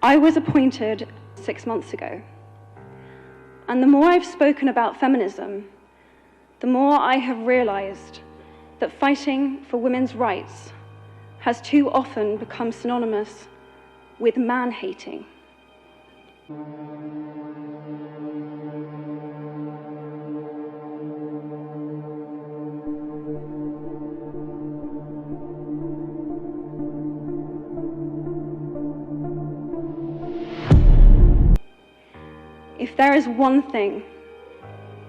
I was appointed 6 months ago, and the more I've spoken about feminism, the more I have realized that fighting for women's rights has too often become synonymous with man-hating. If there is one thing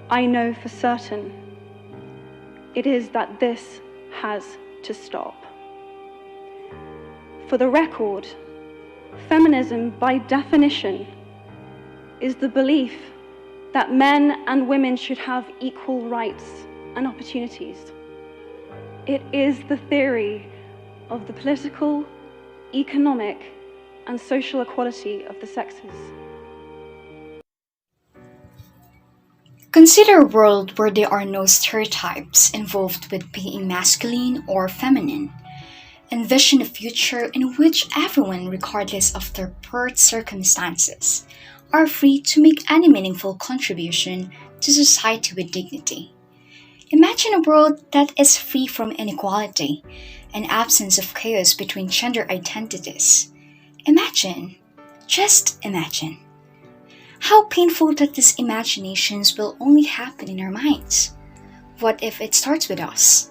I know for certain, it is that this has to stop. For the record, feminism, by definition, is the belief that men and women should have equal rights and opportunities. It is the theory of the political, economic, and social equality of the sexes. Consider a world where there are no stereotypes involved with being masculine or feminine. Envision a future in which everyone, regardless of their birth circumstances, are free to make any meaningful contribution to society with dignity. Imagine a world that is free from inequality and absence of chaos between gender identities. Imagine, just imagine, how painful that these imaginations will only happen in our minds. What if it starts with us?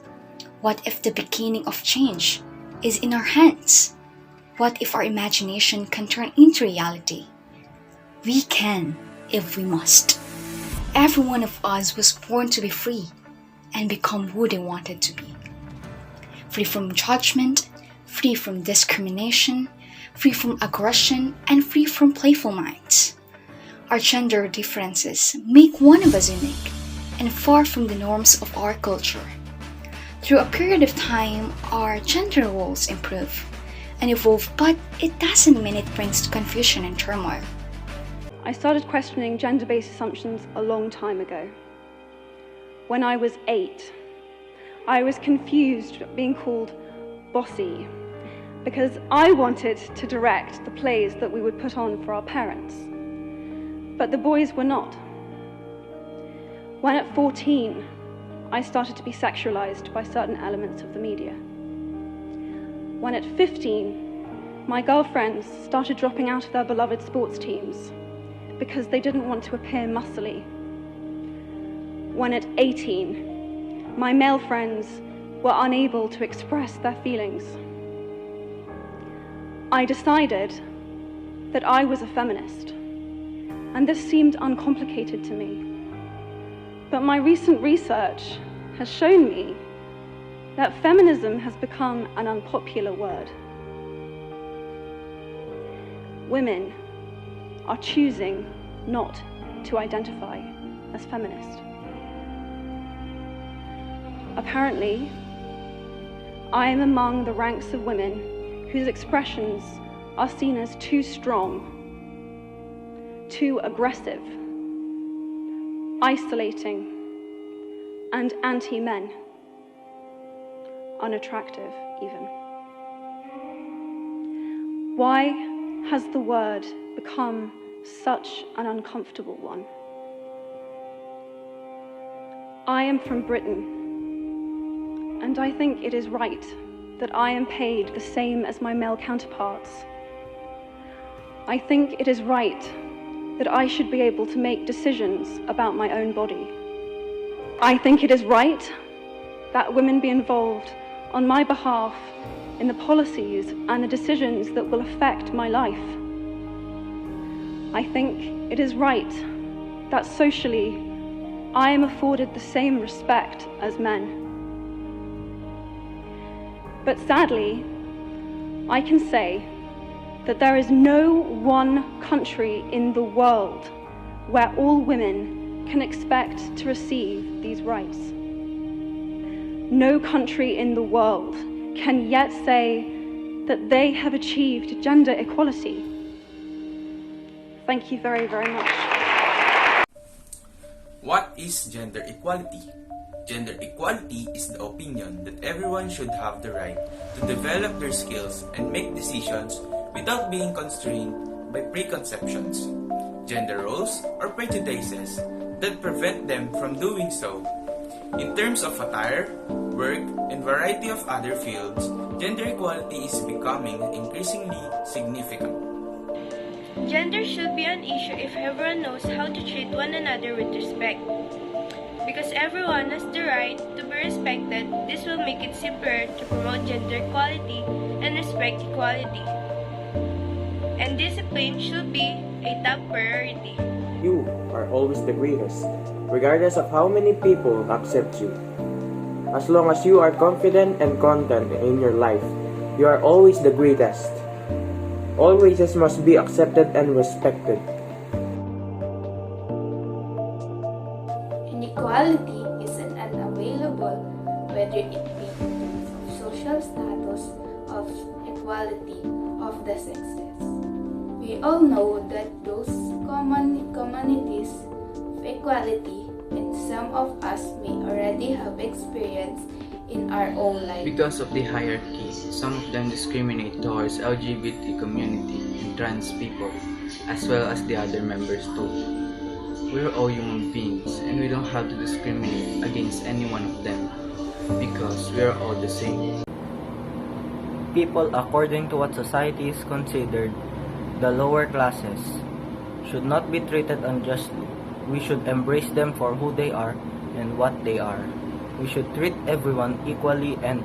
What if the beginning of change is in our hands? What if our imagination can turn into reality? We can, if we must. Every one of us was born to be free and become who they wanted to be. Free from judgment, free from discrimination, free from aggression, and free from playful minds. Our gender differences make one of us unique and far from the norms of our culture. Through a period of time, our gender roles improve and evolve, but it doesn't mean it brings confusion and turmoil. I started questioning gender-based assumptions a long time ago. When I was 8, I was confused being called bossy because I wanted to direct the plays that we would put on for our parents. But the boys were not. When at 14, I started to be sexualized by certain elements of the media. When at 15, my girlfriends started dropping out of their beloved sports teams because they didn't want to appear muscly. When at 18, my male friends were unable to express their feelings. I decided that I was a feminist, and this seemed uncomplicated to me. But my recent research has shown me that feminism has become an unpopular word. Women are choosing not to identify as feminist. Apparently, I am among the ranks of women whose expressions are seen as too strong, too aggressive, isolating, and anti-men, unattractive even. Why has the word become such an uncomfortable one? I am from Britain, and I think it is right that I am paid the same as my male counterparts. I think it is right that I should be able to make decisions about my own body. I think it is right that women be involved on my behalf in the policies and the decisions that will affect my life. I think it is right that socially I am afforded the same respect as men. But sadly, I can say that there is no one country in the world where all women can expect to receive these rights. No country in the world can yet say that they have achieved gender equality. Thank you very, very much. What is gender equality? Gender equality is the opinion that everyone should have the right to develop their skills and make decisions without being constrained by preconceptions, gender roles, or prejudices that prevent them from doing so. In terms of attire, work, and variety of other fields, gender equality is becoming increasingly significant. Gender should be an issue if everyone knows how to treat one another with respect. Because everyone has the right to be respected, this will make it simpler to promote gender equality and respect equality. And discipline should be a top priority. You are always the greatest, regardless of how many people accept you. As long as you are confident and content in your life, you are always the greatest. All races must be accepted and respected. Inequality is an unavailable, whether it be in social status of equality of the sexes. We all know that those communities of equality, and some of us may already have experienced in our own life. Because of the hierarchy, some of them discriminate towards LGBT community and trans people, as well as the other members too. We're all human beings and we don't have to discriminate against any one of them, because we are all the same. People, according to what society is considered the lower classes, should not be treated unjustly. We should embrace them for who they are and what they are. We should treat everyone equally, and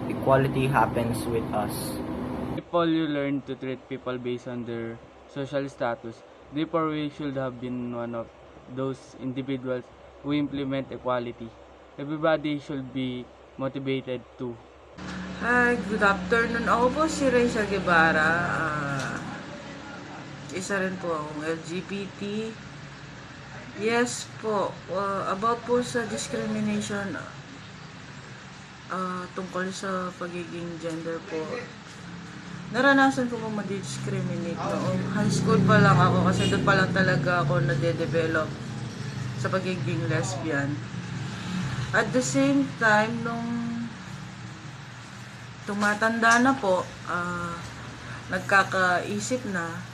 equality happens with us. If all you learn to treat people based on their social status, therefore we should have been one of those individuals who implement equality. Everybody should be motivated too. Hi, good afternoon. Ako po si Reza Guevara. Isa rin po akong LGBT. Yes po, about po sa discrimination tungkol sa pagiging gender po. Naranasan ko po ma-discriminate noong high school pa lang ako, kasi doon pa lang talaga ako nade-develop sa pagiging lesbian. At the same time, nung tumatanda na po, nagkakaisip na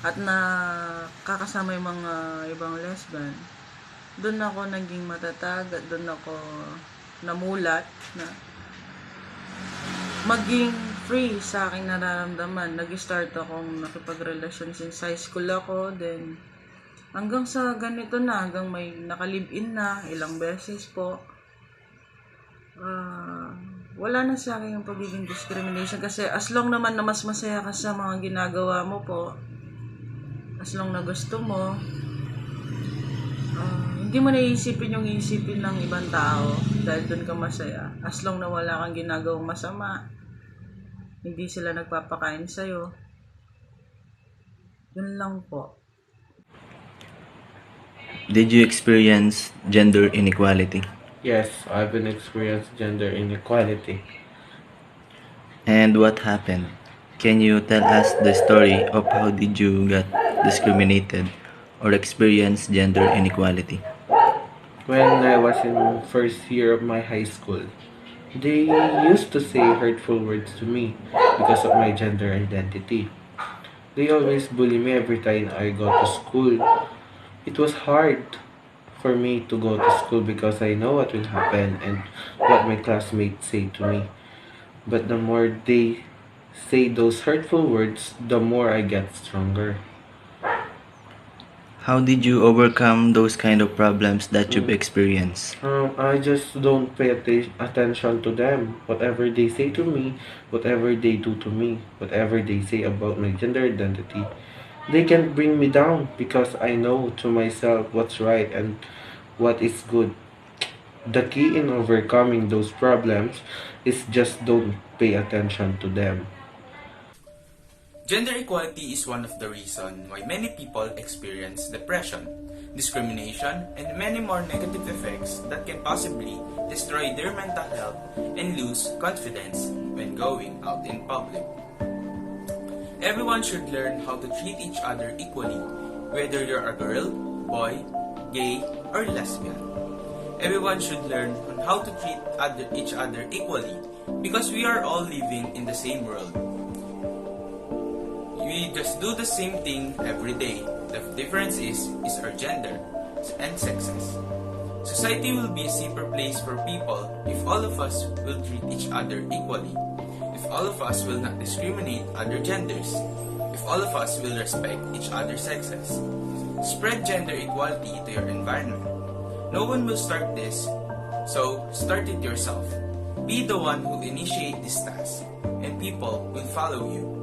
at nakakasama yung mga ibang lesbian, doon ako naging matatag at doon ako namulat na maging free sa aking nararamdaman. Nag-start akong nakipagrelasyon since high school ako, then hanggang sa ganito na, hanggang may nakalive-in na ilang beses po. Wala na sa akin yung pagiging discrimination, kasi as long naman na mas masaya ka sa mga ginagawa mo po, as long na gusto mo, hindi mo naisipin yung isipin ng ibang tao dahil doon ka masaya. As long na wala kang ginagawang masama, hindi sila nagpapakain sa'yo. Yun lang po. Did you experience gender inequality? Yes, I've been experienced gender inequality. And what happened? Can you tell us the story of how did you get discriminated or experience gender inequality? When I was in first year of my high school, they used to say hurtful words to me because of my gender identity. They always bully me every time I go to school. It was hard for me to go to school because I know what will happen and what my classmates say to me. But the more they say those hurtful words, the more I get stronger. How did you overcome those kind of problems that you've experienced? I just don't pay attention to them. Whatever they say to me, whatever they do to me, whatever they say about my gender identity, they can bring me down because I know to myself what's right and what is good. The key in overcoming those problems is just don't pay attention to them. Gender equality is one of the reasons why many people experience depression, discrimination, and many more negative effects that can possibly destroy their mental health and lose confidence when going out in public. Everyone should learn how to treat each other equally, whether you're a girl, boy, gay, or lesbian. Everyone should learn on how to treat each other equally because we are all living in the same world. We we just do the same thing every day. The difference is our gender and sexes. Society will be a safer place for people if all of us will treat each other equally, if all of us will not discriminate other genders, if all of us will respect each other's sexes. Spread gender equality to your environment. No one will start this, so start it yourself. Be the one who initiate this task, and people will follow you.